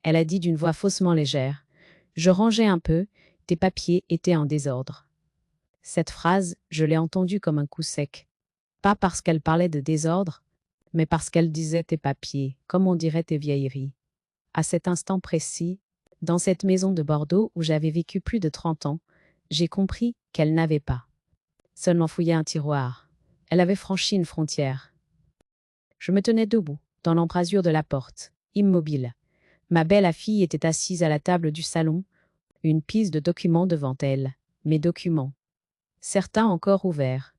Elle a dit d'une voix faussement légère. Je rangeais un peu, tes papiers étaient en désordre. Cette phrase, je l'ai entendue comme un coup sec. Pas parce qu'elle parlait de désordre, mais parce qu'elle disait tes papiers, comme on dirait tes vieilleries. À cet instant précis, dans cette maison de Bordeaux où j'avais vécu plus de 30 ans, j'ai compris qu'elle n'avait pas seulement fouillé un tiroir. Elle avait franchi une frontière. Je me tenais debout, dans l'embrasure de la porte, immobile. Ma belle fille était assise à la table du salon, une pile de documents devant elle. Mes documents. Certains encore ouverts.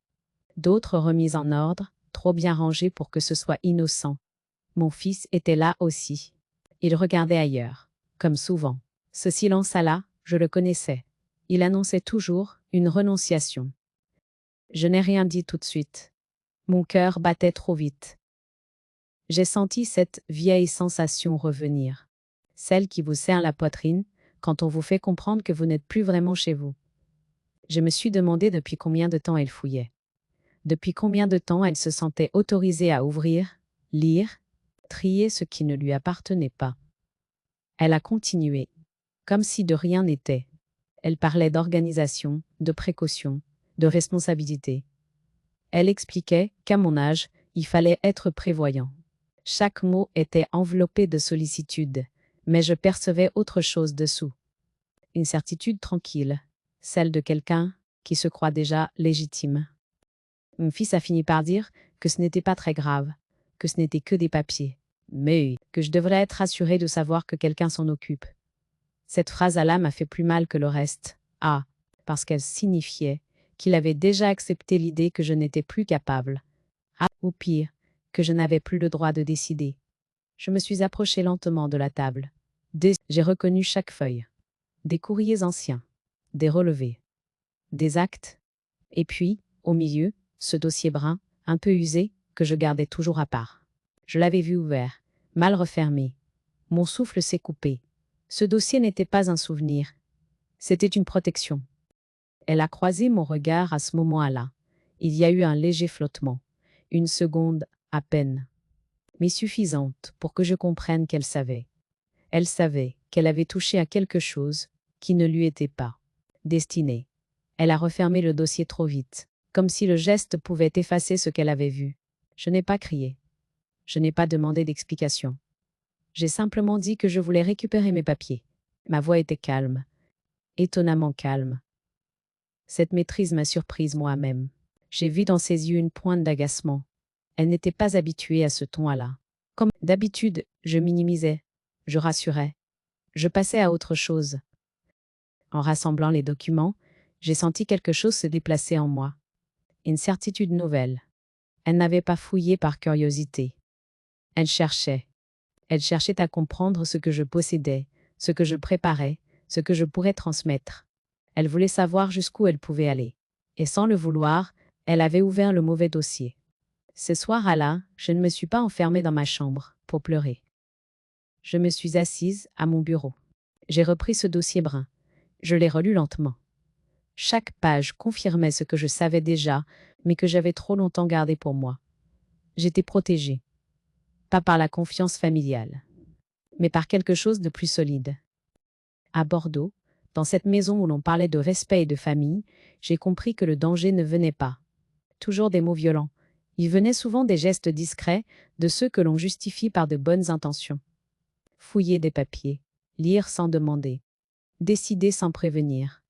D'autres remis en ordre, trop bien rangés pour que ce soit innocent. Mon fils était là aussi. Il regardait ailleurs, comme souvent. Ce silence-là, je le connaissais. Il annonçait toujours une renonciation. Je n'ai rien dit tout de suite. Mon cœur battait trop vite. J'ai senti cette vieille sensation revenir. Celle qui vous serre la poitrine quand on vous fait comprendre que vous n'êtes plus vraiment chez vous. Je me suis demandé depuis combien de temps elle fouillait. Depuis combien de temps elle se sentait autorisée à ouvrir, lire, trier ce qui ne lui appartenait pas. Elle a continué, comme si de rien n'était. Elle parlait d'organisation, de précaution, de responsabilité. Elle expliquait qu'à mon âge, il fallait être prévoyant. Chaque mot était enveloppé de sollicitude, mais je percevais autre chose dessous. Une certitude tranquille, celle de quelqu'un qui se croit déjà légitime. Mon fils a fini par dire que ce n'était pas très grave, que ce n'était que des papiers, mais que je devrais être rassurée de savoir que quelqu'un s'en occupe. Cette phrase-là m'a fait plus mal que le reste. Ah, parce qu'elle signifiait qu'il avait déjà accepté l'idée que je n'étais plus capable. Ah, ou pire, que je n'avais plus le droit de décider. Je me suis approchée lentement de la table. J'ai reconnu chaque feuille. Des courriers anciens, des relevés, des actes, et puis, au milieu, ce dossier brun, un peu usé, que je gardais toujours à part. Je l'avais vu ouvert, mal refermé. Mon souffle s'est coupé. Ce dossier n'était pas un souvenir. C'était une protection. Elle a croisé mon regard à ce moment-là. Il y a eu un léger flottement. Une seconde, à peine. Mais suffisante pour que je comprenne qu'elle savait. Elle savait qu'elle avait touché à quelque chose qui ne lui était pas destiné. Elle a refermé le dossier trop vite, comme si le geste pouvait effacer ce qu'elle avait vu. Je n'ai pas crié. Je n'ai pas demandé d'explication. J'ai simplement dit que je voulais récupérer mes papiers. Ma voix était calme, étonnamment calme. Cette maîtrise m'a surprise moi-même. J'ai vu dans ses yeux une pointe d'agacement. Elle n'était pas habituée à ce ton-là. Comme d'habitude, je minimisais, je rassurais, je passais à autre chose. En rassemblant les documents, j'ai senti quelque chose se déplacer en moi. Une certitude nouvelle. Elle n'avait pas fouillé par curiosité. Elle cherchait. Elle cherchait à comprendre ce que je possédais, ce que je préparais, ce que je pourrais transmettre. Elle voulait savoir jusqu'où elle pouvait aller. Et sans le vouloir, elle avait ouvert le mauvais dossier. Ce soir-là, je ne me suis pas enfermée dans ma chambre pour pleurer. Je me suis assise à mon bureau. J'ai repris ce dossier brun. Je l'ai relu lentement. Chaque page confirmait ce que je savais déjà, mais que j'avais trop longtemps gardé pour moi. J'étais protégée. Pas par la confiance familiale, mais par quelque chose de plus solide. À Bordeaux, dans cette maison où l'on parlait de respect et de famille, j'ai compris que le danger ne venait pas. Toujours des mots violents. Il venait souvent des gestes discrets, de ceux que l'on justifie par de bonnes intentions. Fouiller des papiers, lire sans demander, décider sans prévenir.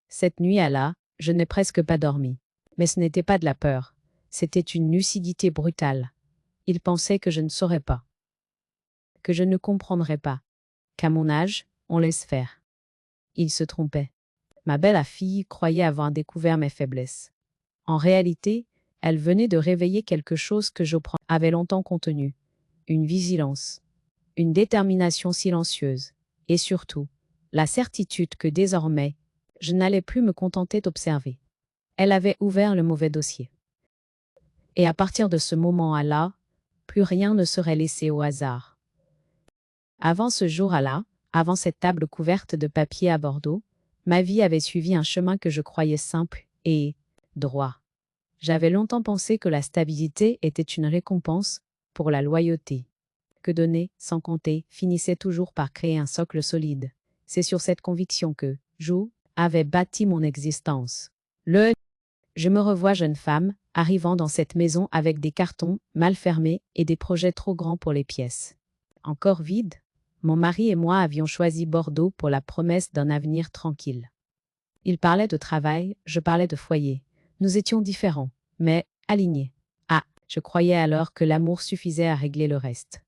Cette nuit-là, je n'ai presque pas dormi. Mais ce n'était pas de la peur, c'était une lucidité brutale. Il pensait que je ne saurais pas, que je ne comprendrais pas, qu'à mon âge, on laisse faire. Il se trompait. Ma belle fille croyait avoir découvert mes faiblesses. En réalité, elle venait de réveiller quelque chose que Joprand avait longtemps contenu. Une vigilance, une détermination silencieuse, et surtout, la certitude que désormais, je n'allais plus me contenter d'observer. Elle avait ouvert le mauvais dossier. Et à partir de ce moment-là, plus rien ne serait laissé au hasard. Avant ce jour-là, avant cette table couverte de papier à Bordeaux, ma vie avait suivi un chemin que je croyais simple et droit. J'avais longtemps pensé que la stabilité était une récompense pour la loyauté. Que donner, sans compter, finissait toujours par créer un socle solide. C'est sur cette conviction que je avais bâti mon existence. Je me revois jeune femme, arrivant dans cette maison avec des cartons mal fermés et des projets trop grands pour les pièces. Encore vide, mon mari et moi avions choisi Bordeaux pour la promesse d'un avenir tranquille. Il parlait de travail, je parlais de foyer. Nous étions différents, mais alignés. Ah, je croyais alors que l'amour suffisait à régler le reste.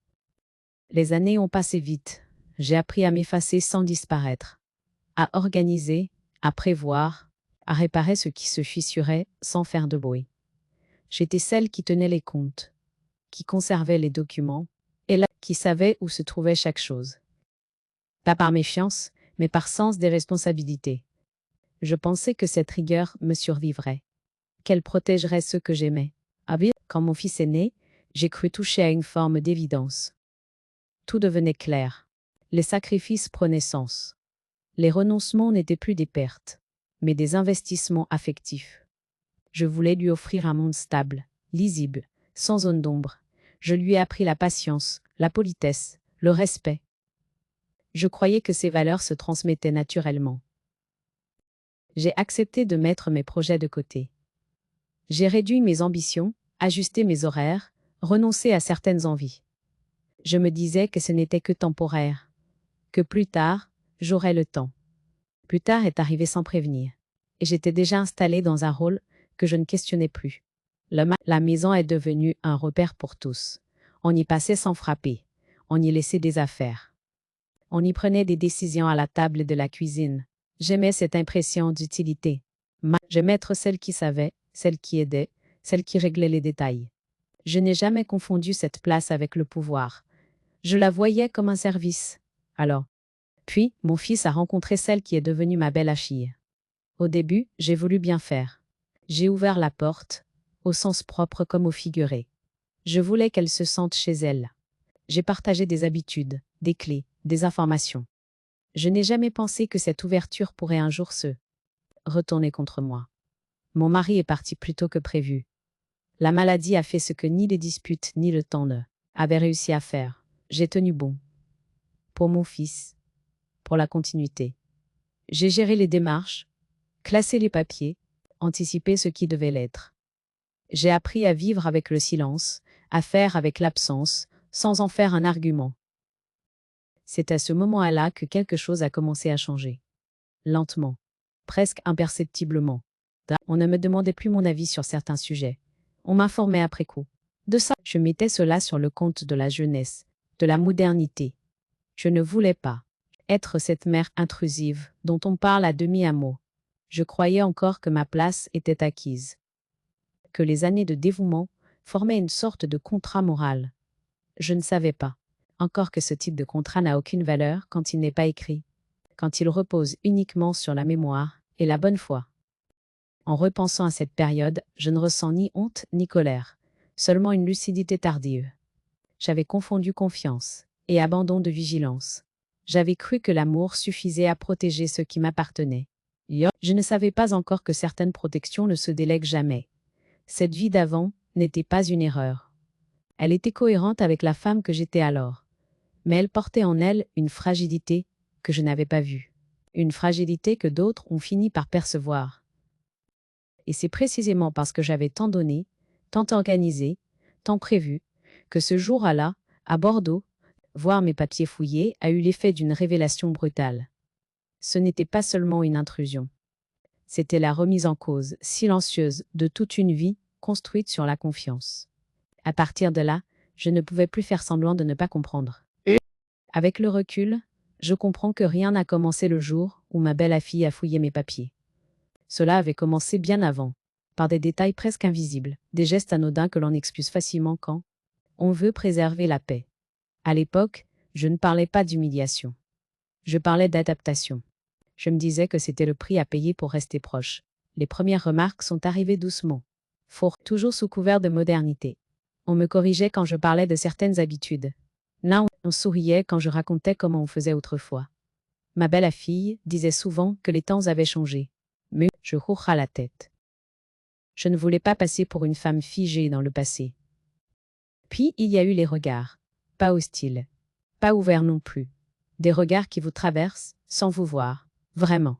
Les années ont passé vite. J'ai appris à m'effacer sans disparaître, à organiser, à prévoir, à réparer ce qui se fissurait sans faire de bruit. J'étais celle qui tenait les comptes, qui conservait les documents, et là, qui savait où se trouvait chaque chose. Pas par méfiance, mais par sens des responsabilités. Je pensais que cette rigueur me survivrait, qu'elle protégerait ceux que j'aimais. Ah bien, quand mon fils est né, j'ai cru toucher à une forme d'évidence. Tout devenait clair. Les sacrifices prenaient sens. Les renoncements n'étaient plus des pertes, mais des investissements affectifs. Je voulais lui offrir un monde stable, lisible, sans zone d'ombre. Je lui ai appris la patience, la politesse, le respect. Je croyais que ces valeurs se transmettaient naturellement. J'ai accepté de mettre mes projets de côté. J'ai réduit mes ambitions, ajusté mes horaires, renoncé à certaines envies. Je me disais que ce n'était que temporaire, que plus tard, j'aurais le temps. Plus tard est arrivé sans prévenir, et j'étais déjà installée dans un rôle que je ne questionnais plus. La maison est devenue un repère pour tous. On y passait sans frapper, on y laissait des affaires. On y prenait des décisions à la table de la cuisine. J'aimais cette impression d'utilité. J'aimais être celle qui savait, celle qui aidait, celle qui réglait les détails. Je n'ai jamais confondu cette place avec le pouvoir. Je la voyais comme un service. Alors, puis, mon fils a rencontré celle qui est devenue ma belle Achille. Au début, j'ai voulu bien faire. J'ai ouvert la porte, au sens propre comme au figuré. Je voulais qu'elle se sente chez elle. J'ai partagé des habitudes, des clés, des informations. Je n'ai jamais pensé que cette ouverture pourrait un jour se retourner contre moi. Mon mari est parti plus tôt que prévu. La maladie a fait ce que ni les disputes ni le temps ne avaient réussi à faire. J'ai tenu bon. Pour mon fils. Pour la continuité. J'ai géré les démarches, classé les papiers, anticipé ce qui devait l'être. J'ai appris à vivre avec le silence, à faire avec l'absence, sans en faire un argument. C'est à ce moment-là que quelque chose a commencé à changer. Lentement, presque imperceptiblement. On ne me demandait plus mon avis sur certains sujets. On m'informait après coup. De ça, je mettais cela sur le compte de la jeunesse, de la modernité. Je ne voulais pas être cette mère intrusive dont on parle à demi-mot. Je croyais encore que ma place était acquise. Que les années de dévouement formaient une sorte de contrat moral. Je ne savais pas encore que ce type de contrat n'a aucune valeur quand il n'est pas écrit, quand il repose uniquement sur la mémoire et la bonne foi. En repensant à cette période, je ne ressens ni honte ni colère, seulement une lucidité tardive. J'avais confondu confiance et abandon de vigilance. J'avais cru que l'amour suffisait à protéger ce qui m'appartenait. Je ne savais pas encore que certaines protections ne se délèguent jamais. Cette vie d'avant n'était pas une erreur. Elle était cohérente avec la femme que j'étais alors. Mais elle portait en elle une fragilité que je n'avais pas vue. Une fragilité que d'autres ont fini par percevoir. Et c'est précisément parce que j'avais tant donné, tant organisé, tant prévu, que ce jour-là, à Bordeaux, voir mes papiers fouillés a eu l'effet d'une révélation brutale. Ce n'était pas seulement une intrusion. C'était la remise en cause, silencieuse, de toute une vie construite sur la confiance. À partir de là, je ne pouvais plus faire semblant de ne pas comprendre. Avec le recul, je comprends que rien n'a commencé le jour où ma belle fille a fouillé mes papiers. Cela avait commencé bien avant, par des détails presque invisibles, des gestes anodins que l'on excuse facilement quand on veut préserver la paix. À l'époque, je ne parlais pas d'humiliation. Je parlais d'adaptation. Je me disais que c'était le prix à payer pour rester proche. Les premières remarques sont arrivées doucement, toujours sous couvert de modernité. On me corrigeait quand je parlais de certaines habitudes. Là, on souriait quand je racontais comment on faisait autrefois. Ma belle fille disait souvent que les temps avaient changé. Mais je hocha la tête. Je ne voulais pas passer pour une femme figée dans le passé. Puis il y a eu les regards. Pas hostile. Pas ouvert non plus. Des regards qui vous traversent, sans vous voir. Vraiment.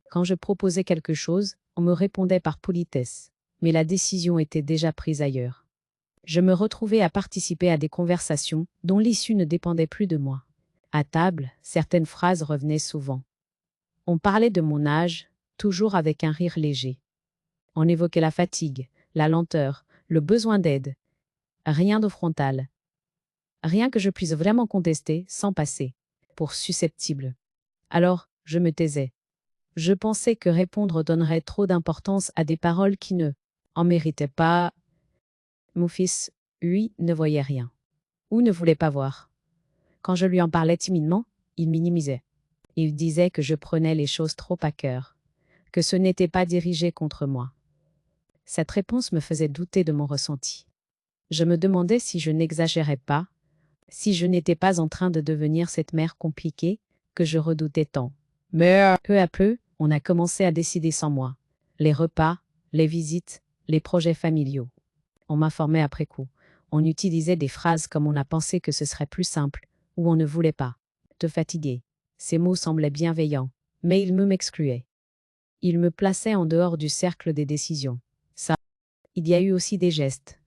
Quand je proposais quelque chose, on me répondait par politesse. Mais la décision était déjà prise ailleurs. Je me retrouvais à participer à des conversations dont l'issue ne dépendait plus de moi. À table, certaines phrases revenaient souvent. On parlait de mon âge, toujours avec un rire léger. On évoquait la fatigue, la lenteur, le besoin d'aide. Rien de frontal. Rien que je puisse vraiment contester sans passer pour susceptible. Alors, je me taisais. Je pensais que répondre donnerait trop d'importance à des paroles qui ne en méritaient pas. Mon fils, lui, ne voyait rien. Ou ne voulait pas voir. Quand je lui en parlais timidement, il minimisait. Il disait que je prenais les choses trop à cœur, que ce n'était pas dirigé contre moi. Cette réponse me faisait douter de mon ressenti. Je me demandais si je n'exagérais pas, si je n'étais pas en train de devenir cette mère compliquée que je redoutais tant. Mais peu à peu, on a commencé à décider sans moi. Les repas, les visites, les projets familiaux. On m'informait après coup. On utilisait des phrases comme on a pensé que ce serait plus simple, ou on ne voulait pas te fatiguer. Ces mots semblaient bienveillants, mais ils m'excluaient. Ils me plaçaient en dehors du cercle des décisions. Ça, il y a eu aussi des gestes.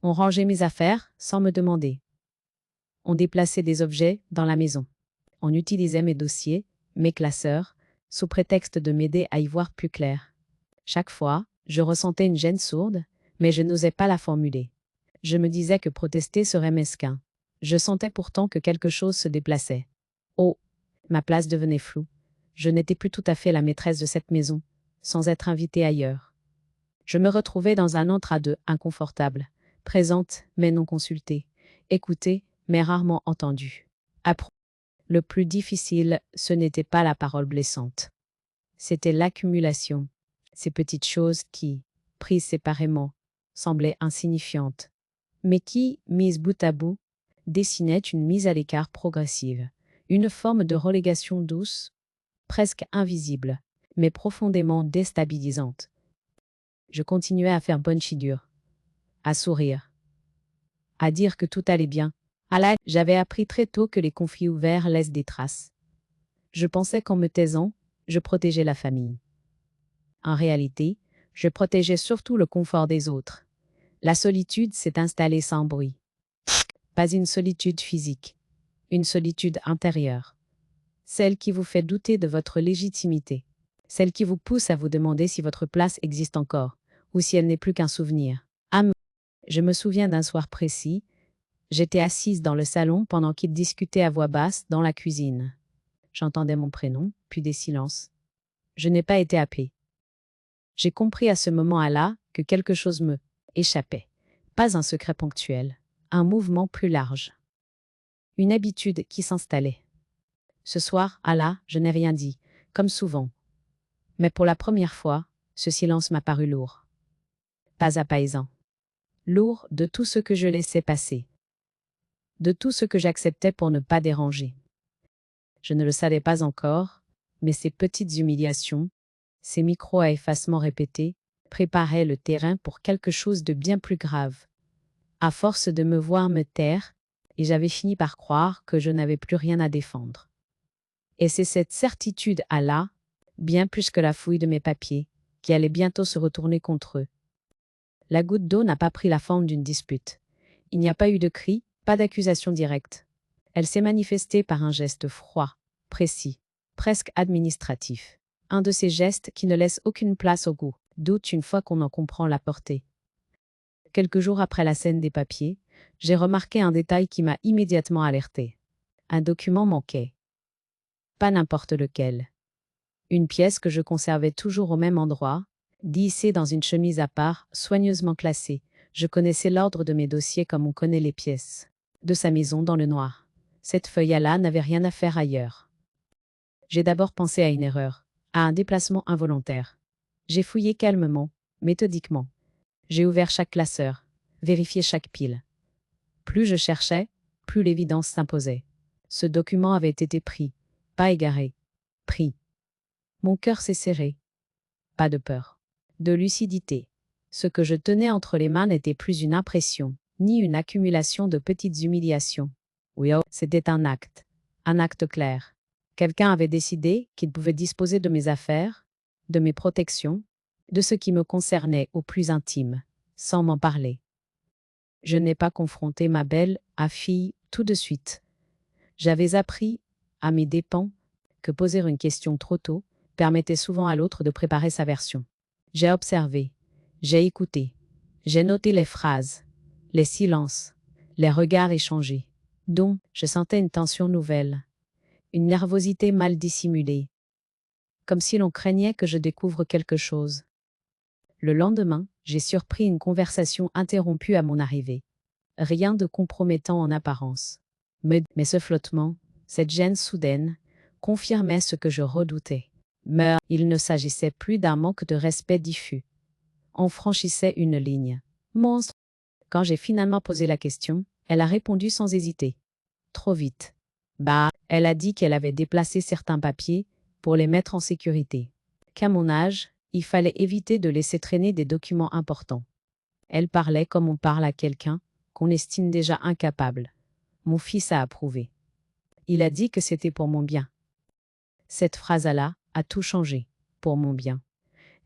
On rangeait mes affaires sans me demander. On déplaçait des objets dans la maison. On utilisait mes dossiers, mes classeurs, sous prétexte de m'aider à y voir plus clair. Chaque fois, je ressentais une gêne sourde, mais je n'osais pas la formuler. Je me disais que protester serait mesquin. Je sentais pourtant que quelque chose se déplaçait. Oh, ma place devenait floue. Je n'étais plus tout à fait la maîtresse de cette maison, sans être invitée ailleurs. Je me retrouvais dans un entre-deux inconfortable, présente mais non consultée, écoutée mais rarement entendue. Le plus difficile, ce n'était pas la parole blessante. C'était l'accumulation, ces petites choses qui, prises séparément, semblaient insignifiantes, mais qui, mises bout à bout, dessinaient une mise à l'écart progressive, une forme de relégation douce, presque invisible, mais profondément déstabilisante. Je continuais à faire bonne figure, à sourire, à dire que tout allait bien. J'avais appris très tôt que les conflits ouverts laissent des traces. Je pensais qu'en me taisant, je protégeais la famille. En réalité, je protégeais surtout le confort des autres. La solitude s'est installée sans bruit. Pas une solitude physique, une solitude intérieure. Celle qui vous fait douter de votre légitimité. Celle qui vous pousse à vous demander si votre place existe encore, ou si elle n'est plus qu'un souvenir. Je me souviens d'un soir précis. J'étais assise dans le salon pendant qu'ils discutaient à voix basse dans la cuisine. J'entendais mon prénom, puis des silences. Je n'ai pas été happée. J'ai compris à ce moment-là que quelque chose me échappait. Pas un secret ponctuel, un mouvement plus large. Une habitude qui s'installait. Ce soir, je n'ai rien dit, comme souvent. Mais pour la première fois, ce silence m'a paru lourd. Pas apaisant. Lourd de tout ce que je laissais passer. De tout ce que j'acceptais pour ne pas déranger. Je ne le savais pas encore, mais ces petites humiliations, ces micros à effacement répétés, préparaient le terrain pour quelque chose de bien plus grave. À force de me voir me taire, et j'avais fini par croire que je n'avais plus rien à défendre. Et c'est cette certitude bien plus que la fouille de mes papiers, qui allait bientôt se retourner contre eux. La goutte d'eau n'a pas pris la forme d'une dispute. Il n'y a pas eu de cri, pas d'accusation directe. Elle s'est manifestée par un geste froid, précis, presque administratif. Un de ces gestes qui ne laissent aucune place au goût, doute une fois qu'on en comprend la portée. Quelques jours après la scène des papiers, j'ai remarqué un détail qui m'a immédiatement alerté. Un document manquait. Pas n'importe lequel. Une pièce que je conservais toujours au même endroit, glissée dans une chemise à part, soigneusement classée. Je connaissais l'ordre de mes dossiers comme on connaît les pièces de sa maison dans le noir. Cette feuille n'avait rien à faire ailleurs. J'ai d'abord pensé à une erreur, à un déplacement involontaire. J'ai fouillé calmement, méthodiquement. J'ai ouvert chaque classeur, vérifié chaque pile. Plus je cherchais, plus l'évidence s'imposait. Ce document avait été pris, pas égaré. Pris. Mon cœur s'est serré. Pas de peur. De lucidité. Ce que je tenais entre les mains n'était plus une impression, ni une accumulation de petites humiliations. Oui, oh, c'était un acte clair. Quelqu'un avait décidé qu'il pouvait disposer de mes affaires, de mes protections, de ce qui me concernait au plus intime, sans m'en parler. Je n'ai pas confronté ma belle à fille tout de suite. J'avais appris, à mes dépens, que poser une question trop tôt permettait souvent à l'autre de préparer sa version. J'ai observé, j'ai écouté, j'ai noté les phrases, les silences, les regards échangés, dont je sentais une tension nouvelle, une nervosité mal dissimulée, comme si l'on craignait que je découvre quelque chose. Le lendemain, j'ai surpris une conversation interrompue à mon arrivée. Rien de compromettant en apparence. Mais ce flottement, cette gêne soudaine, confirmait ce que je redoutais. Mais il ne s'agissait plus d'un manque de respect diffus. On franchissait une ligne. Monstre. Quand j'ai finalement posé la question, elle a répondu sans hésiter. Trop vite. Bah, elle a dit qu'elle avait déplacé certains papiers pour les mettre en sécurité. Qu'à mon âge, il fallait éviter de laisser traîner des documents importants. Elle parlait comme on parle à quelqu'un qu'on estime déjà incapable. Mon fils a approuvé. Il a dit que c'était pour mon bien. Cette phrase-là a tout changé, pour mon bien.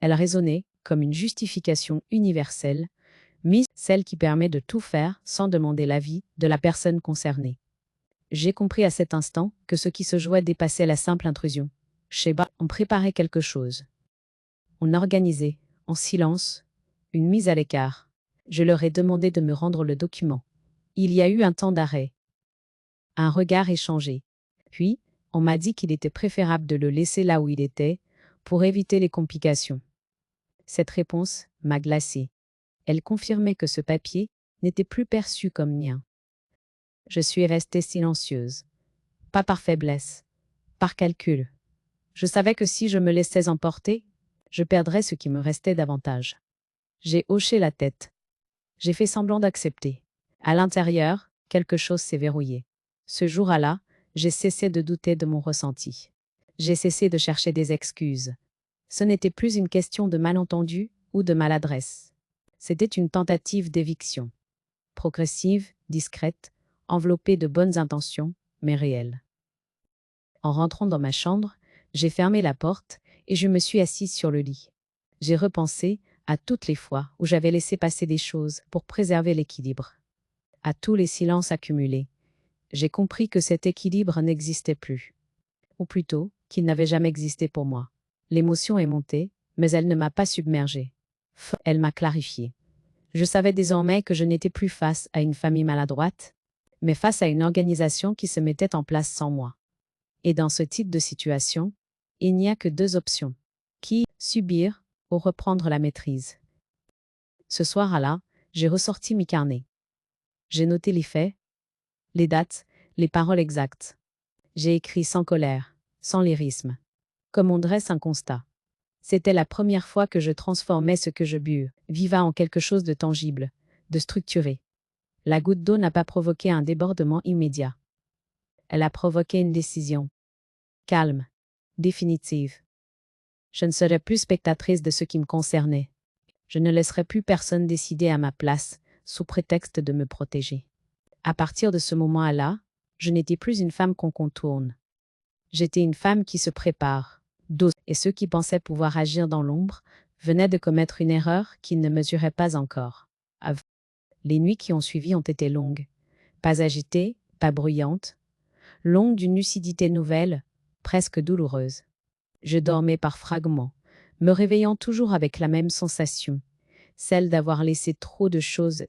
Elle résonnait comme une justification universelle, mise celle qui permet de tout faire sans demander l'avis de la personne concernée. J'ai compris à cet instant que ce qui se jouait dépassait la simple intrusion. Chez Ba, on préparait quelque chose. On organisait, en silence, une mise à l'écart. Je leur ai demandé de me rendre le document. Il y a eu un temps d'arrêt. Un regard échangé. Puis, on m'a dit qu'il était préférable de le laisser là où il était, pour éviter les complications. Cette réponse m'a glacée. Elle confirmait que ce papier n'était plus perçu comme mien. Je suis restée silencieuse. Pas par faiblesse, par calcul. Je savais que si je me laissais emporter, je perdrais ce qui me restait davantage. J'ai hoché la tête. J'ai fait semblant d'accepter. À l'intérieur, quelque chose s'est verrouillé. Ce jour-là, j'ai cessé de douter de mon ressenti. J'ai cessé de chercher des excuses. Ce n'était plus une question de malentendu ou de maladresse. C'était une tentative d'éviction. Progressive, discrète, enveloppée de bonnes intentions, mais réelle. En rentrant dans ma chambre, j'ai fermé la porte et je me suis assise sur le lit. J'ai repensé à toutes les fois où j'avais laissé passer des choses pour préserver l'équilibre. À tous les silences accumulés. J'ai compris que cet équilibre n'existait plus. Ou plutôt, qu'il n'avait jamais existé pour moi. L'émotion est montée, mais elle ne m'a pas submergée. Elle m'a clarifié. Je savais désormais que je n'étais plus face à une famille maladroite, mais face à une organisation qui se mettait en place sans moi. Et dans ce type de situation, il n'y a que deux options. Qui subir ou reprendre la maîtrise. Ce soir-là, j'ai ressorti mes carnets. J'ai noté les faits, les dates, les paroles exactes. J'ai écrit sans colère, sans lyrisme. Comme on dresse un constat. C'était la première fois que je transformais ce que je vivais en quelque chose de tangible, de structuré. La goutte d'eau n'a pas provoqué un débordement immédiat. Elle a provoqué une décision. Calme, définitive. Je ne serai plus spectatrice de ce qui me concernait. Je ne laisserai plus personne décider à ma place, sous prétexte de me protéger. À partir de ce moment-là, je n'étais plus une femme qu'on contourne. J'étais une femme qui se prépare, dose, et ceux qui pensaient pouvoir agir dans l'ombre venaient de commettre une erreur qu'ils ne mesuraient pas encore. Les nuits qui ont suivi ont été longues. Pas agitées, pas bruyantes. Longues d'une lucidité nouvelle, presque douloureuse. Je dormais par fragments, me réveillant toujours avec la même sensation, celle d'avoir laissé trop de choses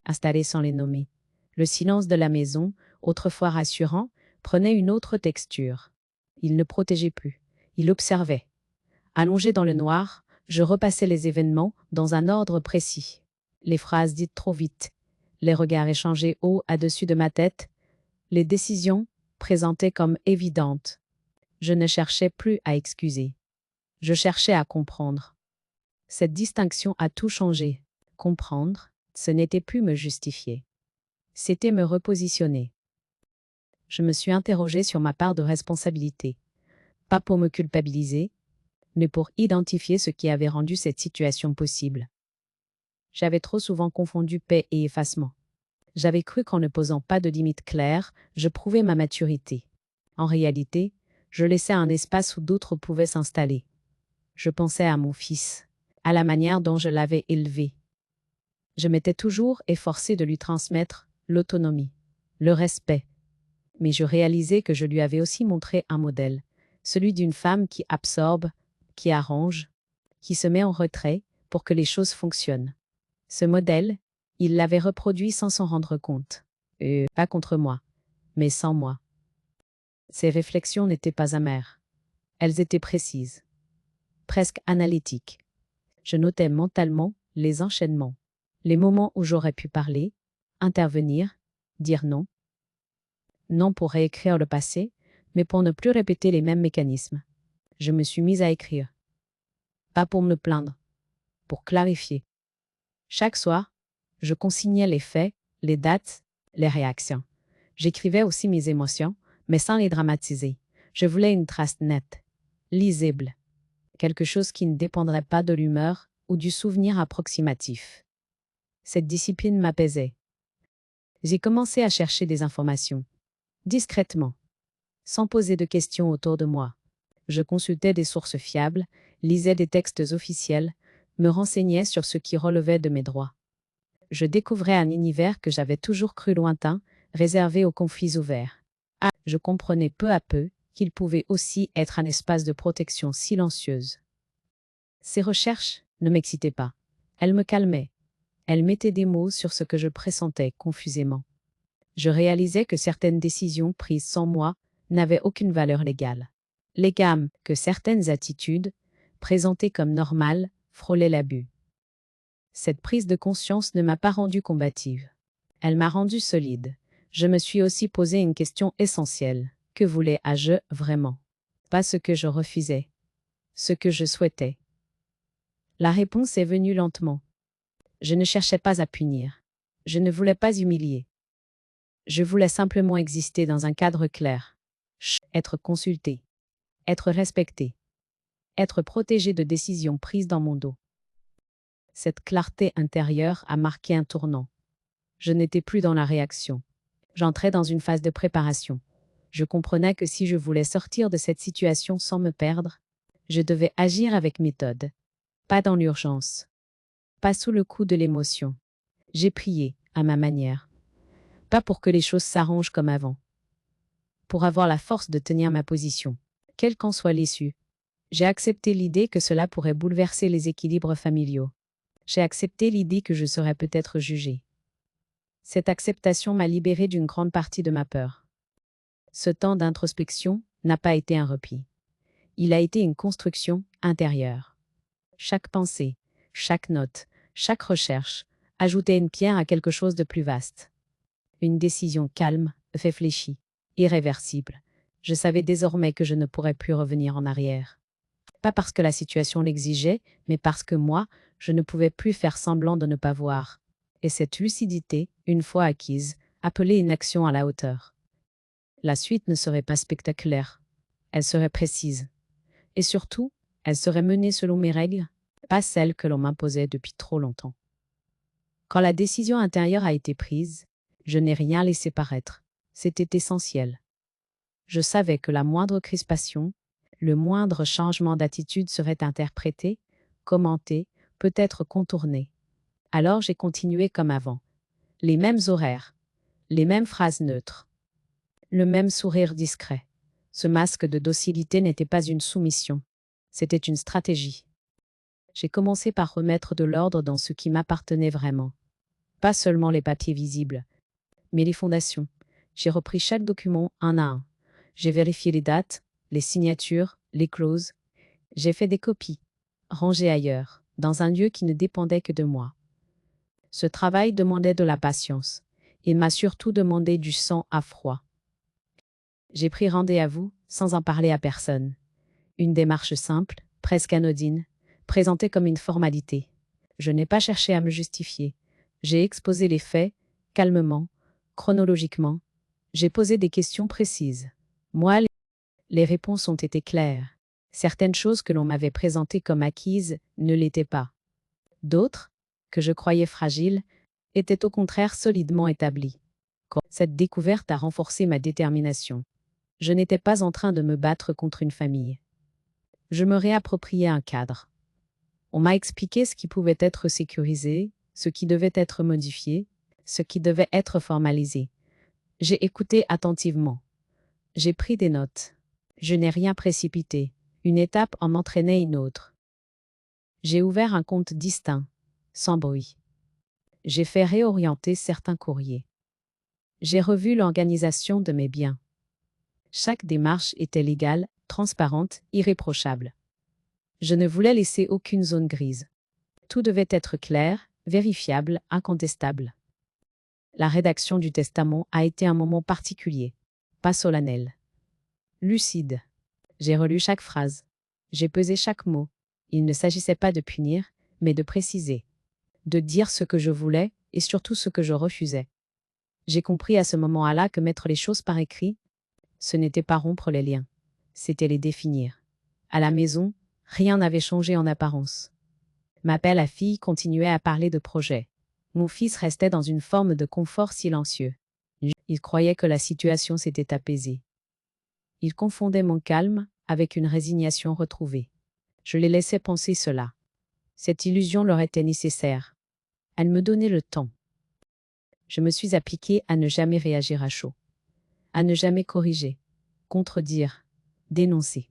installées sans les nommer. Le silence de la maison, autrefois rassurant, prenait une autre texture. Il ne protégeait plus, il observait. Allongé dans le noir, je repassais les événements dans un ordre précis. Les phrases dites trop vite, les regards échangés haut à-dessus de ma tête, les décisions présentées comme évidentes. Je ne cherchais plus à excuser. Je cherchais à comprendre. Cette distinction a tout changé. Comprendre, ce n'était plus me justifier. C'était me repositionner. Je me suis interrogée sur ma part de responsabilité. Pas pour me culpabiliser, mais pour identifier ce qui avait rendu cette situation possible. J'avais trop souvent confondu paix et effacement. J'avais cru qu'en ne posant pas de limites claires, je prouvais ma maturité. En réalité, je laissais un espace où d'autres pouvaient s'installer. Je pensais à mon fils, à la manière dont je l'avais élevé. Je m'étais toujours efforcée de lui transmettre l'autonomie, le respect. Mais je réalisais que je lui avais aussi montré un modèle, celui d'une femme qui absorbe, qui arrange, qui se met en retrait pour que les choses fonctionnent. Ce modèle, il l'avait reproduit sans s'en rendre compte. Pas contre moi, mais sans moi. Ses réflexions n'étaient pas amères. Elles étaient précises, presque analytiques. Je notais mentalement les enchaînements, les moments où j'aurais pu parler, intervenir, dire non. Non pour réécrire le passé, mais pour ne plus répéter les mêmes mécanismes. Je me suis mise à écrire. Pas pour me plaindre, pour clarifier. Chaque soir, je consignais les faits, les dates, les réactions. J'écrivais aussi mes émotions, mais sans les dramatiser. Je voulais une trace nette, lisible, quelque chose qui ne dépendrait pas de l'humeur ou du souvenir approximatif. Cette discipline m'apaisait. J'ai commencé à chercher des informations, discrètement, sans poser de questions autour de moi. Je consultais des sources fiables, lisais des textes officiels, me renseignais sur ce qui relevait de mes droits. Je découvrais un univers que j'avais toujours cru lointain, réservé aux conflits ouverts. Je comprenais peu à peu qu'il pouvait aussi être un espace de protection silencieuse. Ces recherches ne m'excitaient pas. Elles me calmaient. Elles mettaient des mots sur ce que je pressentais confusément. Je réalisais que certaines décisions prises sans moi n'avaient aucune valeur légale. Que certaines attitudes, présentées comme normales, frôlaient l'abus. Cette prise de conscience ne m'a pas rendue combative. Elle m'a rendue solide. Je me suis aussi posé une question essentielle. Que voulais-je vraiment? Pas ce que je refusais. Ce que je souhaitais. La réponse est venue lentement. Je ne cherchais pas à punir. Je ne voulais pas humilier. Je voulais simplement exister dans un cadre clair. Être consulté. Être respecté. Être protégé de décisions prises dans mon dos. Cette clarté intérieure a marqué un tournant. Je n'étais plus dans la réaction. J'entrais dans une phase de préparation. Je comprenais que si je voulais sortir de cette situation sans me perdre, je devais agir avec méthode. Pas dans l'urgence. Pas sous le coup de l'émotion. J'ai prié, à ma manière. Pas pour que les choses s'arrangent comme avant. Pour avoir la force de tenir ma position, quelle qu'en soit l'issue. J'ai accepté l'idée que cela pourrait bouleverser les équilibres familiaux. J'ai accepté l'idée que je serais peut-être jugée. Cette acceptation m'a libérée d'une grande partie de ma peur. Ce temps d'introspection n'a pas été un repli. Il a été une construction intérieure. Chaque pensée, chaque note, chaque recherche ajoutait une pierre à quelque chose de plus vaste. Une décision calme, réfléchie, irréversible. Je savais désormais que je ne pourrais plus revenir en arrière. Pas parce que la situation l'exigeait, mais parce que moi, je ne pouvais plus faire semblant de ne pas voir. Et cette lucidité, une fois acquise, appelait une action à la hauteur. La suite ne serait pas spectaculaire. Elle serait précise. Et surtout, elle serait menée selon mes règles, pas celles que l'on m'imposait depuis trop longtemps. Quand la décision intérieure a été prise, je n'ai rien laissé paraître. C'était essentiel. Je savais que la moindre crispation, le moindre changement d'attitude serait interprété, commenté, peut-être contourné. Alors j'ai continué comme avant. Les mêmes horaires, les mêmes phrases neutres, le même sourire discret. Ce masque de docilité n'était pas une soumission, c'était une stratégie. J'ai commencé par remettre de l'ordre dans ce qui m'appartenait vraiment. Pas seulement les papiers visibles, mais les fondations. J'ai repris chaque document un à un. J'ai vérifié les dates, les signatures, les clauses. J'ai fait des copies, rangées ailleurs, dans un lieu qui ne dépendait que de moi. Ce travail demandait de la patience. Il m'a surtout demandé du sang à froid. J'ai pris rendez-vous sans en parler à personne. Une démarche simple, presque anodine, présentée comme une formalité. Je n'ai pas cherché à me justifier. J'ai exposé les faits, calmement, chronologiquement. J'ai posé des questions précises. Moi, les réponses ont été claires. Certaines choses que l'on m'avait présentées comme acquises ne l'étaient pas. D'autres, que je croyais fragiles, était au contraire solidement établie. Cette découverte a renforcé ma détermination. Je n'étais pas en train de me battre contre une famille. Je me réappropriais un cadre. On m'a expliqué ce qui pouvait être sécurisé, ce qui devait être modifié, ce qui devait être formalisé. J'ai écouté attentivement. J'ai pris des notes. Je n'ai rien précipité. Une étape en entraînait une autre. J'ai ouvert un compte distinct, sans bruit. J'ai fait réorienter certains courriers. J'ai revu l'organisation de mes biens. Chaque démarche était légale, transparente, irréprochable. Je ne voulais laisser aucune zone grise. Tout devait être clair, vérifiable, incontestable. La rédaction du testament a été un moment particulier, pas solennel. Lucide. J'ai relu chaque phrase. J'ai pesé chaque mot. Il ne s'agissait pas de punir, mais de préciser. De dire ce que je voulais et surtout ce que je refusais. J'ai compris à ce moment-là que mettre les choses par écrit, ce n'était pas rompre les liens, c'était les définir. À la maison, rien n'avait changé en apparence. Ma belle-fille continuait à parler de projets. Mon fils restait dans une forme de confort silencieux. Il croyait que la situation s'était apaisée. Il confondait mon calme avec une résignation retrouvée. Je les laissais penser cela. Cette illusion leur était nécessaire. Elle me donnait le temps. Je me suis appliquée à ne jamais réagir à chaud, à ne jamais corriger, contredire, dénoncer.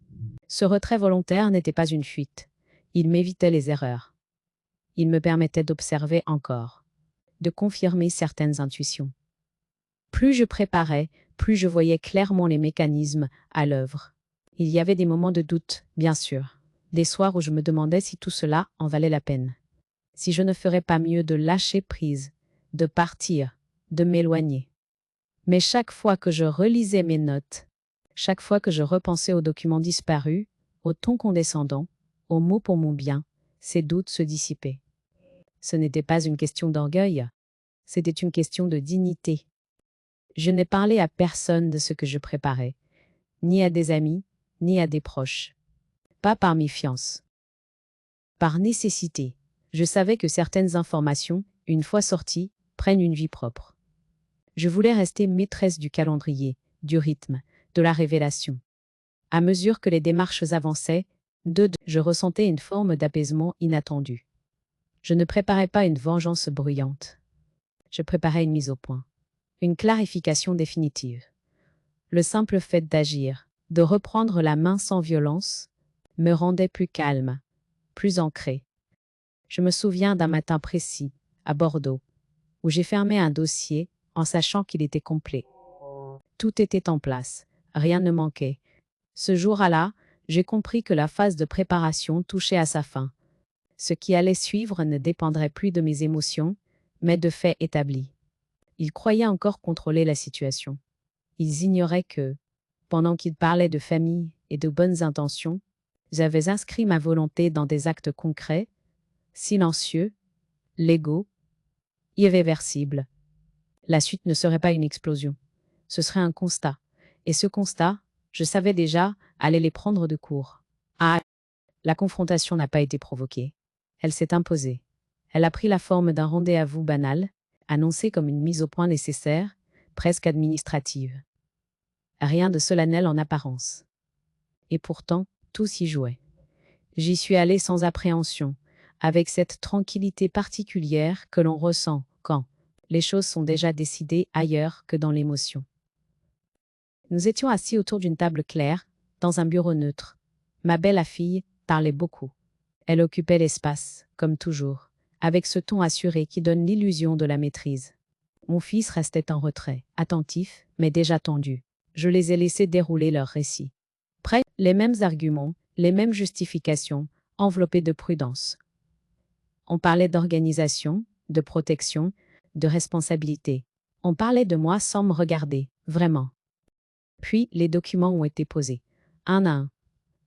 Ce retrait volontaire n'était pas une fuite. Il m'évitait les erreurs. Il me permettait d'observer encore, de confirmer certaines intuitions. Plus je préparais, plus je voyais clairement les mécanismes à l'œuvre. Il y avait des moments de doute, bien sûr, des soirs où je me demandais si tout cela en valait la peine. Si je ne ferais pas mieux de lâcher prise, de partir, de m'éloigner. Mais chaque fois que je relisais mes notes, chaque fois que je repensais aux documents disparus, au ton condescendant, aux mots pour mon bien, ces doutes se dissipaient. Ce n'était pas une question d'orgueil, c'était une question de dignité. Je n'ai parlé à personne de ce que je préparais, ni à des amis, ni à des proches. Pas par méfiance. Par nécessité. Je savais que certaines informations, une fois sorties, prennent une vie propre. Je voulais rester maîtresse du calendrier, du rythme, de la révélation. À mesure que les démarches avançaient, je ressentais une forme d'apaisement inattendu. Je ne préparais pas une vengeance bruyante. Je préparais une mise au point, une clarification définitive. Le simple fait d'agir, de reprendre la main sans violence, me rendait plus calme, plus ancré. Je me souviens d'un matin précis, à Bordeaux, où j'ai fermé un dossier en sachant qu'il était complet. Tout était en place, rien ne manquait. Ce jour-là, j'ai compris que la phase de préparation touchait à sa fin. Ce qui allait suivre ne dépendrait plus de mes émotions, mais de faits établis. Ils croyaient encore contrôler la situation. Ils ignoraient que, pendant qu'ils parlaient de famille et de bonnes intentions, j'avais inscrit ma volonté dans des actes concrets, silencieux, légaux, irréversibles. La suite ne serait pas une explosion. Ce serait un constat. Et ce constat, je savais déjà, allait les prendre de court. Ah, la confrontation n'a pas été provoquée. Elle s'est imposée. Elle a pris la forme d'un rendez-vous banal, annoncé comme une mise au point nécessaire, presque administrative. Rien de solennel en apparence. Et pourtant, tout s'y jouait. J'y suis allée sans appréhension, avec cette tranquillité particulière que l'on ressent quand les choses sont déjà décidées ailleurs que dans l'émotion. Nous étions assis autour d'une table claire, dans un bureau neutre. Ma belle-fille parlait beaucoup. Elle occupait l'espace, comme toujours, avec ce ton assuré qui donne l'illusion de la maîtrise. Mon fils restait en retrait, attentif, mais déjà tendu. Je les ai laissés dérouler leur récit. Près, les mêmes arguments, les mêmes justifications, enveloppées de prudence. On parlait d'organisation, de protection, de responsabilité. On parlait de moi sans me regarder, vraiment. Puis, les documents ont été posés, un à un,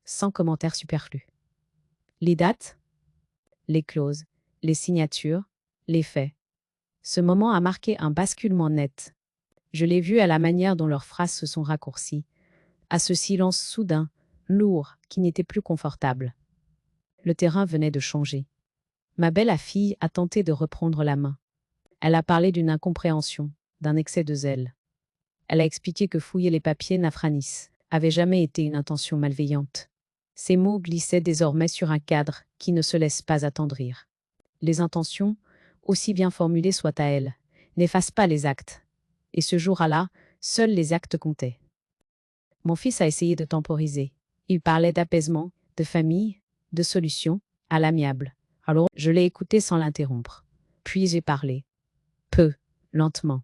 sans commentaire superflu. Les dates, les clauses, les signatures, les faits. Ce moment a marqué un basculement net. Je l'ai vu à la manière dont leurs phrases se sont raccourcies, à ce silence soudain, lourd, qui n'était plus confortable. Le terrain venait de changer. Ma belle-fille a tenté de reprendre la main. Elle a parlé d'une incompréhension, d'un excès de zèle. Elle a expliqué que fouiller les papiers Nafranis avait jamais été une intention malveillante. Ces mots glissaient désormais sur un cadre qui ne se laisse pas attendrir. Les intentions, aussi bien formulées soient à elles, n'effacent pas les actes. Et ce jour-là, seuls les actes comptaient. Mon fils a essayé de temporiser. Il parlait d'apaisement, de famille, de solutions, à l'amiable. Alors, je l'ai écouté sans l'interrompre. Puis j'ai parlé. Peu, lentement.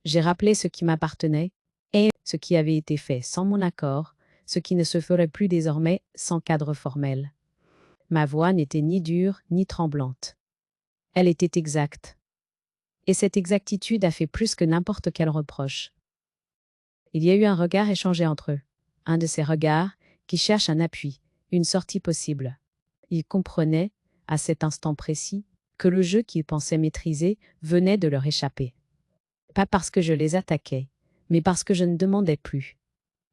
J'ai rappelé ce qui m'appartenait, et ce qui avait été fait sans mon accord, ce qui ne se ferait plus désormais sans cadre formel. Ma voix n'était ni dure ni tremblante. Elle était exacte. Et cette exactitude a fait plus que n'importe quel reproche. Il y a eu un regard échangé entre eux. Un de ces regards qui cherchent un appui, une sortie possible. Ils comprenaient, à cet instant précis, que le jeu qu'ils pensaient maîtriser venait de leur échapper. Pas parce que je les attaquais, mais parce que je ne demandais plus.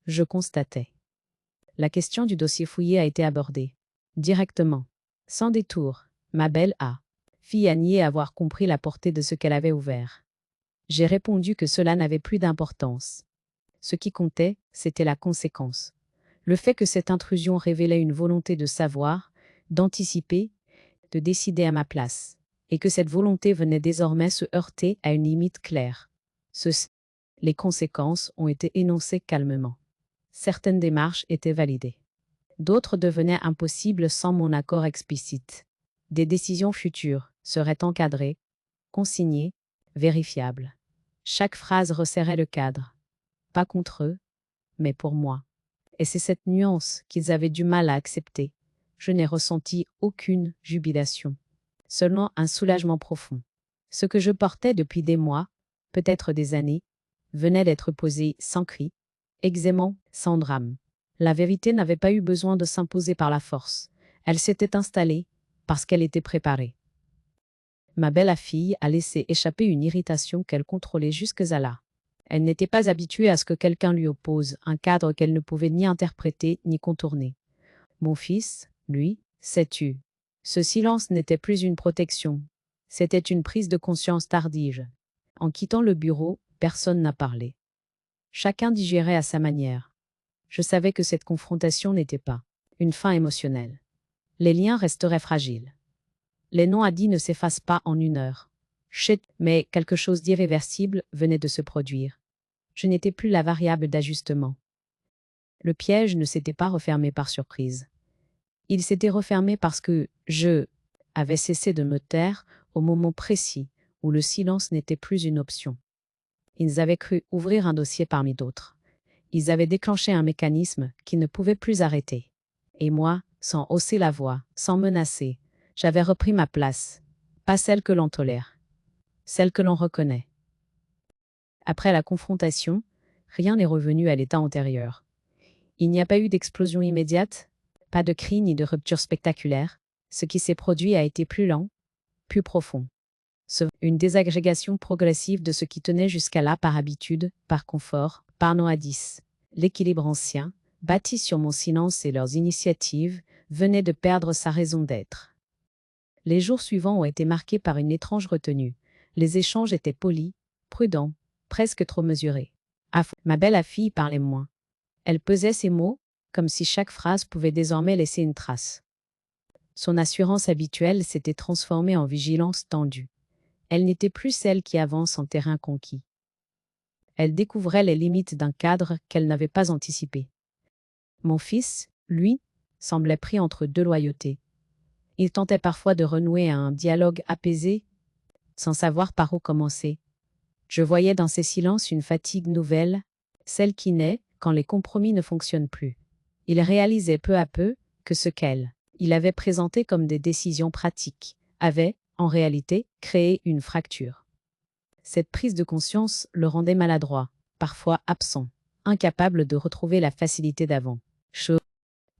Je constatais. La question du dossier fouillé a été abordée. Directement. Sans détour, ma belle fille a nié avoir compris la portée de ce qu'elle avait ouvert. J'ai répondu que cela n'avait plus d'importance. Ce qui comptait, c'était la conséquence. Le fait que cette intrusion révélait une volonté de savoir, d'anticiper, de décider à ma place, et que cette volonté venait désormais se heurter à une limite claire. Les conséquences ont été énoncées calmement. Certaines démarches étaient validées. D'autres devenaient impossibles sans mon accord explicite. Des décisions futures seraient encadrées, consignées, vérifiables. Chaque phrase resserrait le cadre. Pas contre eux, mais pour moi. Et c'est cette nuance qu'ils avaient du mal à accepter. Je n'ai ressenti aucune jubilation. Seulement un soulagement profond. Ce que je portais depuis des mois, peut-être des années, venait d'être posé sans cri, aisément, sans drame. La vérité n'avait pas eu besoin de s'imposer par la force. Elle s'était installée parce qu'elle était préparée. Ma belle-fille a laissé échapper une irritation qu'elle contrôlait jusque-à là. Elle n'était pas habituée à ce que quelqu'un lui oppose un cadre qu'elle ne pouvait ni interpréter ni contourner. Mon fils, lui, s'est tu. Ce silence n'était plus une protection. C'était une prise de conscience tardive. En quittant le bureau, personne n'a parlé. Chacun digérait à sa manière. Je savais que cette confrontation n'était pas une fin émotionnelle. Les liens resteraient fragiles. Les non-dits ne s'effacent pas en une heure. Chut, mais quelque chose d'irréversible venait de se produire. Je n'étais plus la variable d'ajustement. Le piège ne s'était pas refermé par surprise. Il s'était refermé parce que je avais cessé de me taire au moment précis où le silence n'était plus une option. Ils avaient cru ouvrir un dossier parmi d'autres. Ils avaient déclenché un mécanisme qu'ils ne pouvaient plus arrêter. Et moi, sans hausser la voix, sans menacer, j'avais repris ma place, pas celle que l'on tolère, celle que l'on reconnaît. Après la confrontation, rien n'est revenu à l'état antérieur. Il n'y a pas eu d'explosion immédiate, pas de cri ni de rupture spectaculaire. Ce qui s'est produit a été plus lent, plus profond. Une désagrégation progressive de ce qui tenait jusqu'à là par habitude, par confort, par noadis. L'équilibre ancien, bâti sur mon silence et leurs initiatives, venait de perdre sa raison d'être. Les jours suivants ont été marqués par une étrange retenue. Les échanges étaient polis, prudents, presque trop mesurés. Ma belle-fille parlait moins. Elle pesait ses mots, comme si chaque phrase pouvait désormais laisser une trace. Son assurance habituelle s'était transformée en vigilance tendue. Elle n'était plus celle qui avance en terrain conquis. Elle découvrait les limites d'un cadre qu'elle n'avait pas anticipé. Mon fils, lui, semblait pris entre deux loyautés. Il tentait parfois de renouer un dialogue apaisé, sans savoir par où commencer. Je voyais dans ces silences une fatigue nouvelle, celle qui naît quand les compromis ne fonctionnent plus. Il réalisait peu à peu que ce il avait présenté comme des décisions pratiques avait, en réalité, créé une fracture. Cette prise de conscience le rendait maladroit, parfois absent, incapable de retrouver la facilité d'avant.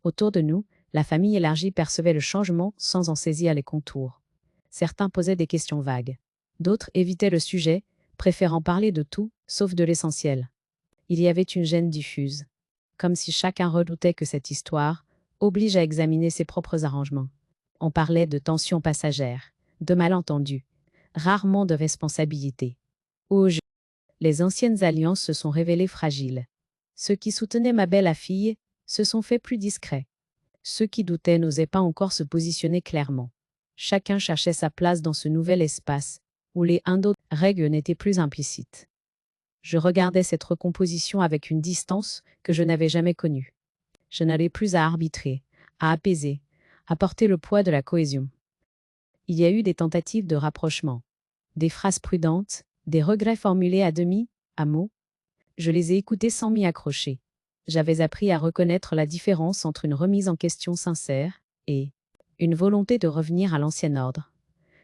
Autour de nous, la famille élargie percevait le changement sans en saisir les contours. Certains posaient des questions vagues. D'autres évitaient le sujet, préférant parler de tout, sauf de l'essentiel. Il y avait une gêne diffuse, comme si chacun redoutait que cette histoire oblige à examiner ses propres arrangements. On parlait de tensions passagères, de malentendus, rarement de responsabilité. Les anciennes alliances se sont révélées fragiles. Ceux qui soutenaient ma belle-fille se sont fait plus discrets. Ceux qui doutaient n'osaient pas encore se positionner clairement. Chacun cherchait sa place dans ce nouvel espace, où les règles n'étaient plus implicites. Je regardais cette recomposition avec une distance que je n'avais jamais connue. Je n'allais plus à arbitrer, à apaiser, à porter le poids de la cohésion. Il y a eu des tentatives de rapprochement, des phrases prudentes, des regrets formulés à demi, à mots. Je les ai écoutés sans m'y accrocher. J'avais appris à reconnaître la différence entre une remise en question sincère et une volonté de revenir à l'ancien ordre.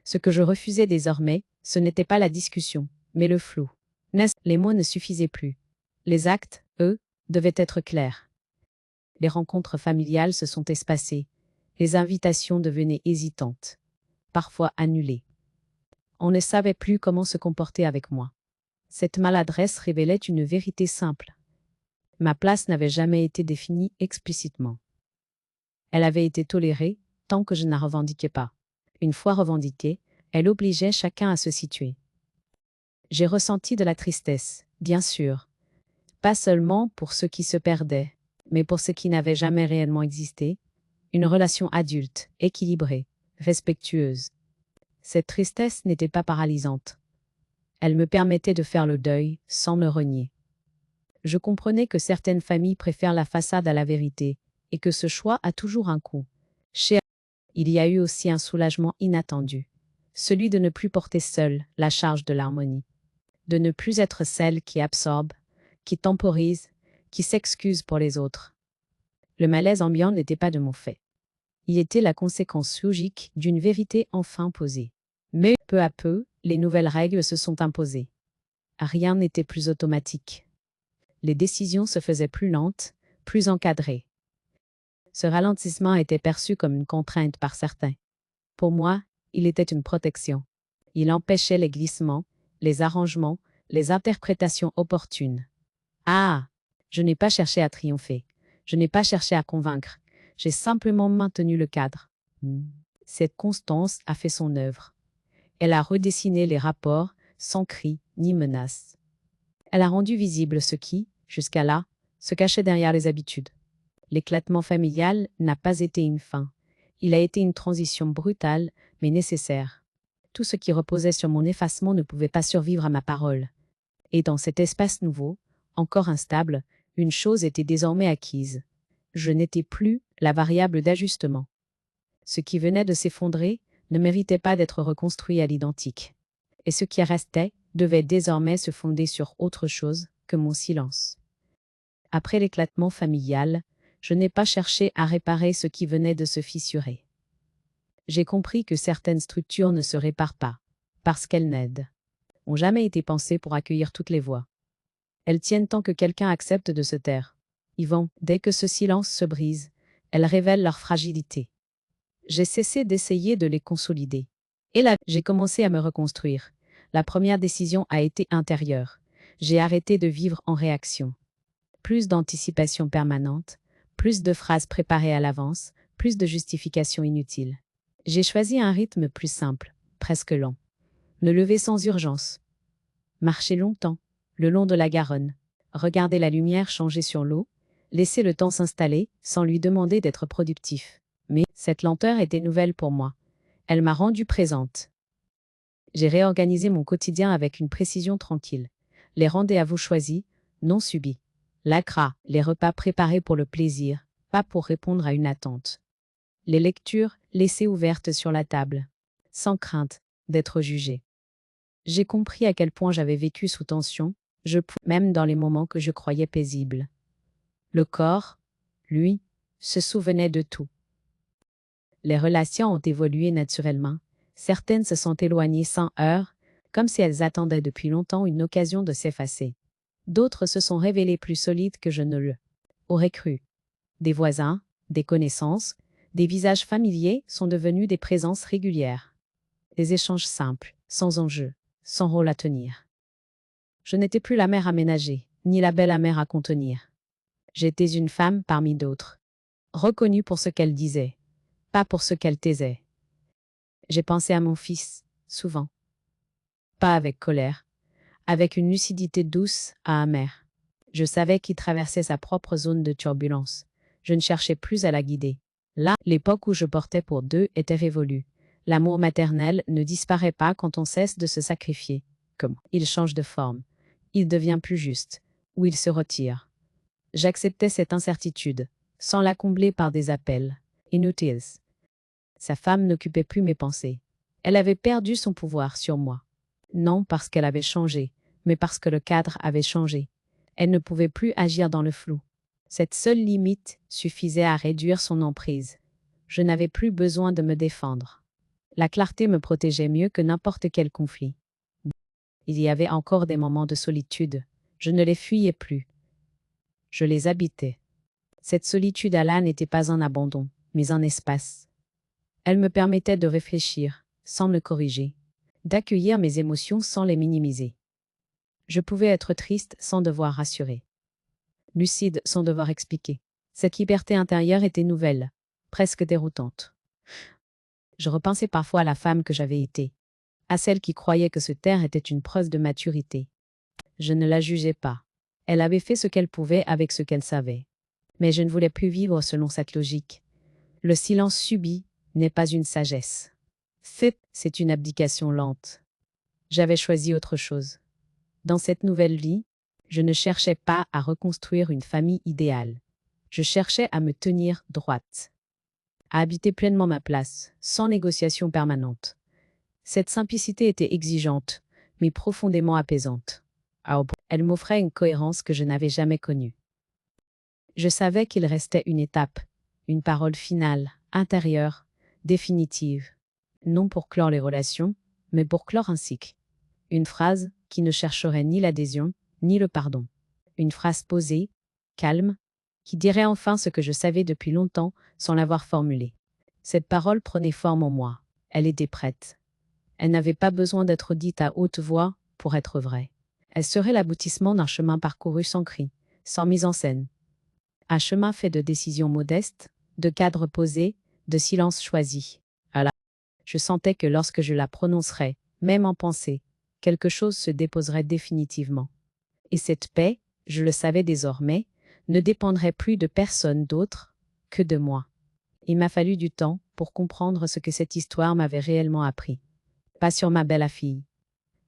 Ce que je refusais désormais, ce n'était pas la discussion, mais le flou. Les mots ne suffisaient plus. Les actes, eux, devaient être clairs. Les rencontres familiales se sont espacées. Les invitations devenaient hésitantes, parfois annulées. On ne savait plus comment se comporter avec moi. Cette maladresse révélait une vérité simple. Ma place n'avait jamais été définie explicitement. Elle avait été tolérée tant que je ne la revendiquais pas. Une fois revendiquée, elle obligeait chacun à se situer. J'ai ressenti de la tristesse, bien sûr. Pas seulement pour ceux qui se perdaient, mais pour ceux qui n'avaient jamais réellement existé. Une relation adulte, équilibrée, respectueuse. Cette tristesse n'était pas paralysante. Elle me permettait de faire le deuil sans me renier. Je comprenais que certaines familles préfèrent la façade à la vérité et que ce choix a toujours un coût. Il y a eu aussi un soulagement inattendu, celui de ne plus porter seule la charge de l'harmonie, de ne plus être celle qui absorbe, qui temporise, qui s'excuse pour les autres. Le malaise ambiant n'était pas de mon fait. Il était la conséquence logique d'une vérité enfin posée. Mais peu à peu, les nouvelles règles se sont imposées. Rien n'était plus automatique. Les décisions se faisaient plus lentes, plus encadrées. Ce ralentissement était perçu comme une contrainte par certains. Pour moi, il était une protection. Il empêchait les glissements, les arrangements, les interprétations opportunes. Ah! Je n'ai pas cherché à triompher. Je n'ai pas cherché à convaincre. J'ai simplement maintenu le cadre. Cette constance a fait son œuvre. Elle a redessiné les rapports, sans cri ni menace. Elle a rendu visible ce qui, jusqu'à là, se cachait derrière les habitudes. L'éclatement familial n'a pas été une fin. Il a été une transition brutale, mais nécessaire. Tout ce qui reposait sur mon effacement ne pouvait pas survivre à ma parole. Et dans cet espace nouveau, encore instable, une chose était désormais acquise. Je n'étais plus la variable d'ajustement. Ce qui venait de s'effondrer ne méritait pas d'être reconstruit à l'identique. Et ce qui restait devait désormais se fonder sur autre chose que mon silence. Après l'éclatement familial, je n'ai pas cherché à réparer ce qui venait de se fissurer. J'ai compris que certaines structures ne se réparent pas, parce qu'elles n'ont jamais été pensées pour accueillir toutes les voix. Elles tiennent tant que quelqu'un accepte de se taire. Dès que ce silence se brise, elles révèlent leur fragilité. J'ai cessé d'essayer de les consolider. Et là, j'ai commencé à me reconstruire. La première décision a été intérieure. J'ai arrêté de vivre en réaction. Plus d'anticipation permanente, plus de phrases préparées à l'avance, plus de justifications inutiles. J'ai choisi un rythme plus simple, presque lent. Me lever sans urgence. Marcher longtemps, le long de la Garonne. Regarder la lumière changer sur l'eau. Laisser le temps s'installer, sans lui demander d'être productif. Mais cette lenteur était nouvelle pour moi. Elle m'a rendue présente. J'ai réorganisé mon quotidien avec une précision tranquille. Les rendez-vous choisis, non subis. L'ACRA, les repas préparés pour le plaisir, pas pour répondre à une attente. Les lectures, laissées ouvertes sur la table, sans d'être jugé. J'ai compris à quel point j'avais vécu sous tension, même dans les moments que je croyais paisibles. Le corps, lui, se souvenait de tout. Les relations ont évolué naturellement. Certaines se sont éloignées sans heurts, comme si elles attendaient depuis longtemps une occasion de s'effacer. D'autres se sont révélées plus solides que je ne l'aurais cru. Des voisins, des connaissances, des visages familiers sont devenus des présences régulières. Des échanges simples, sans enjeu, sans rôle à tenir. Je n'étais plus la mère à ménager, ni la belle mère à contenir. J'étais une femme parmi d'autres, reconnue pour ce qu'elle disait, pas pour ce qu'elle taisait. J'ai pensé à mon fils, souvent. pas avec colère, avec une lucidité douce à amère. Je savais qu'il traversait sa propre zone de turbulence. Je ne cherchais plus à la guider. Là, l'époque où je portais pour deux était révolue. L'amour maternel ne disparaît pas quand on cesse de se sacrifier. Comme il change de forme, il devient plus juste, ou il se retire. J'acceptais cette incertitude, sans la combler par des appels inutiles. Sa femme n'occupait plus mes pensées. Elle avait perdu son pouvoir sur moi. Non parce qu'elle avait changé, mais parce que le cadre avait changé. Elle ne pouvait plus agir dans le flou. Cette seule limite suffisait à réduire son emprise. Je n'avais plus besoin de me défendre. La clarté me protégeait mieux que n'importe quel conflit. Il y avait encore des moments de solitude. Je ne les fuyais plus. Je les habitais. Cette solitude à là n'était pas un abandon, mais un espace. Elle me permettait de réfléchir, sans me corriger, d'accueillir mes émotions sans les minimiser. Je pouvais être triste sans devoir rassurer, lucide sans devoir expliquer. Cette liberté intérieure était nouvelle, presque déroutante. Je repensais parfois à la femme que j'avais été, à celle qui croyait que se taire était une preuve de maturité. Je ne la jugeais pas. Elle avait fait ce qu'elle pouvait avec ce qu'elle savait. Mais je ne voulais plus vivre selon cette logique. Le silence subi n'est pas une sagesse. C'est une abdication lente. J'avais choisi autre chose. Dans cette nouvelle vie, je ne cherchais pas à reconstruire une famille idéale. Je cherchais à me tenir droite, à habiter pleinement ma place, sans négociation permanente. Cette simplicité était exigeante, mais profondément apaisante. Elle m'offrait une cohérence que je n'avais jamais connue. Je savais qu'il restait une étape, une parole finale, intérieure, définitive. Non pour clore les relations, mais pour clore un cycle. Une phrase qui ne chercherait ni l'adhésion, ni le pardon. Une phrase posée, calme, qui dirait enfin ce que je savais depuis longtemps sans l'avoir formulée. Cette parole prenait forme en moi. Elle était prête. Elle n'avait pas besoin d'être dite à haute voix pour être vraie. Elle serait l'aboutissement d'un chemin parcouru sans cri, sans mise en scène. Un chemin fait de décisions modestes, de cadres posés, de silences choisis. Je sentais que lorsque je la prononcerais, même en pensée, quelque chose se déposerait définitivement. Et cette paix, je le savais désormais, ne dépendrait plus de personne d'autre que de moi. Il m'a fallu du temps pour comprendre ce que cette histoire m'avait réellement appris. Pas sur ma belle-fille,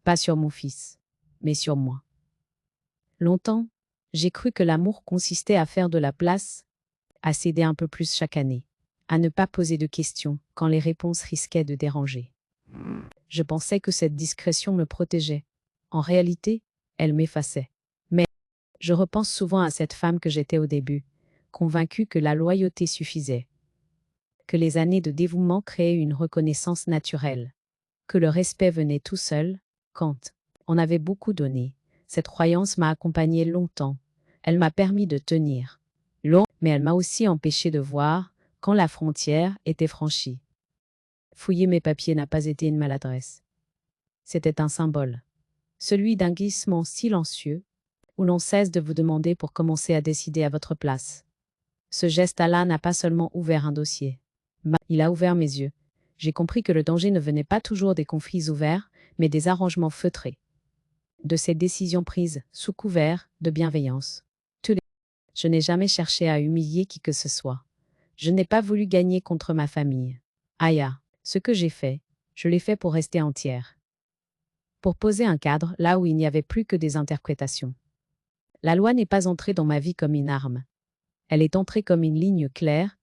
pas sur mon fils, mais sur moi. Longtemps, j'ai cru que l'amour consistait à faire de la place, à céder un peu plus chaque année, à ne pas poser de questions quand les réponses risquaient de déranger. Je pensais que cette discrétion me protégeait. En réalité, elle m'effaçait. Mais je repense souvent à cette femme que j'étais au début, convaincue que la loyauté suffisait, que les années de dévouement créaient une reconnaissance naturelle, que le respect venait tout seul, quand on avait beaucoup donné. Cette croyance m'a accompagnée longtemps. Elle m'a permis de tenir. Mais elle m'a aussi empêché de voir quand la frontière était franchie. Fouiller mes papiers n'a pas été une maladresse. C'était un symbole. Celui d'un glissement silencieux, où l'on cesse de vous demander pour commencer à décider à votre place. Ce geste-là n'a pas seulement ouvert un dossier. Il a ouvert mes yeux. J'ai compris que le danger ne venait pas toujours des conflits ouverts, mais des arrangements feutrés. De ces décisions prises sous couvert de bienveillance. Je n'ai jamais cherché à humilier qui que ce soit. Je n'ai pas voulu gagner contre ma famille. Aya, ce que j'ai fait, je l'ai fait pour rester entière. Pour poser un cadre là où il n'y avait plus que des interprétations. La loi n'est pas entrée dans ma vie comme une arme. Elle est entrée comme une ligne claire,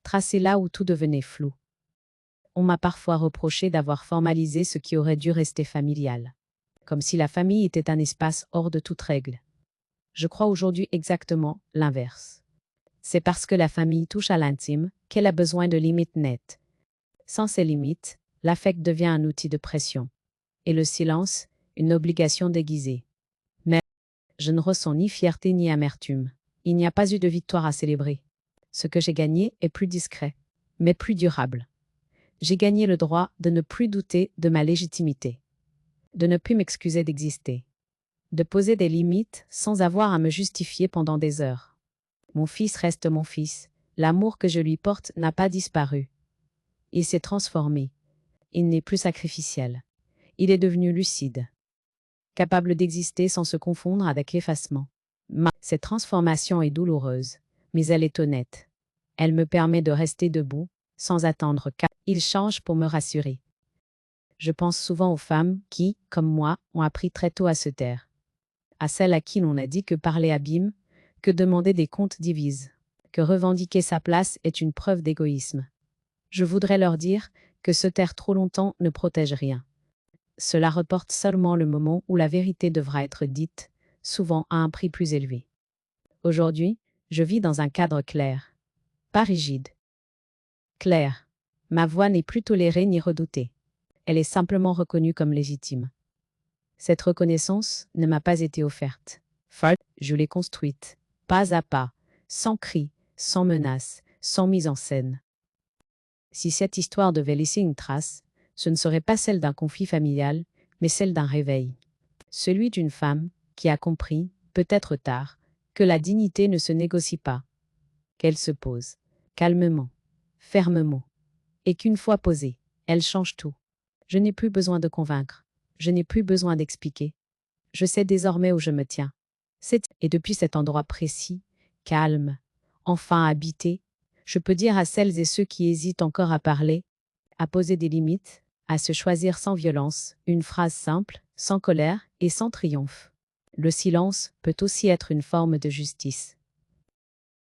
tracée là où tout devenait flou. On m'a parfois reproché d'avoir formalisé ce qui aurait dû rester familial. Comme si la famille était un espace hors de toute règle. Je crois aujourd'hui exactement l'inverse. C'est parce que la famille touche à l'intime qu'elle a besoin de limites nettes. Sans ces limites, l'affect devient un outil de pression. Et le silence, une obligation déguisée. Mais je ne ressens ni fierté ni amertume. Il n'y a pas eu de victoire à célébrer. Ce que j'ai gagné est plus discret, mais plus durable. J'ai gagné le droit de ne plus douter de ma légitimité, de ne plus m'excuser d'exister, de poser des limites sans avoir à me justifier pendant des heures. Mon fils reste mon fils, l'amour que je lui porte n'a pas disparu. Il s'est transformé. Il n'est plus sacrificiel. Il est devenu lucide. capable d'exister sans se confondre avec l'effacement. Cette transformation est douloureuse, mais elle est honnête. Elle me permet de rester debout, sans attendre qu'il change pour me rassurer. Je pense souvent aux femmes qui, comme moi, ont appris très tôt à se taire. À celles à qui l'on a dit que parler abîme, que demander des comptes divise, que revendiquer sa place est une preuve d'égoïsme. Je voudrais leur dire que se taire trop longtemps ne protège rien. Cela reporte seulement le moment où la vérité devra être dite, souvent à un prix plus élevé. Aujourd'hui, je vis dans un cadre clair, pas rigide. Clair. Ma voix n'est plus tolérée ni redoutée. Elle est simplement reconnue comme légitime. Cette reconnaissance ne m'a pas été offerte. Je l'ai construite, pas à pas, sans cris, sans menaces, sans mise en scène. Si cette histoire devait laisser une trace, ce ne serait pas celle d'un conflit familial, mais celle d'un réveil. Celui d'une femme qui a compris, peut-être tard, que la dignité ne se négocie pas, qu'elle se pose, calmement, fermement, et qu'une fois posée, elle change tout. Je n'ai plus besoin de convaincre, je n'ai plus besoin d'expliquer. Je sais désormais où je me tiens. Et depuis cet endroit précis, calme, enfin habité, je peux dire à celles et ceux qui hésitent encore à parler, à poser des limites, à se choisir sans violence, une phrase simple, sans colère et sans triomphe. Le silence peut aussi être une forme de justice.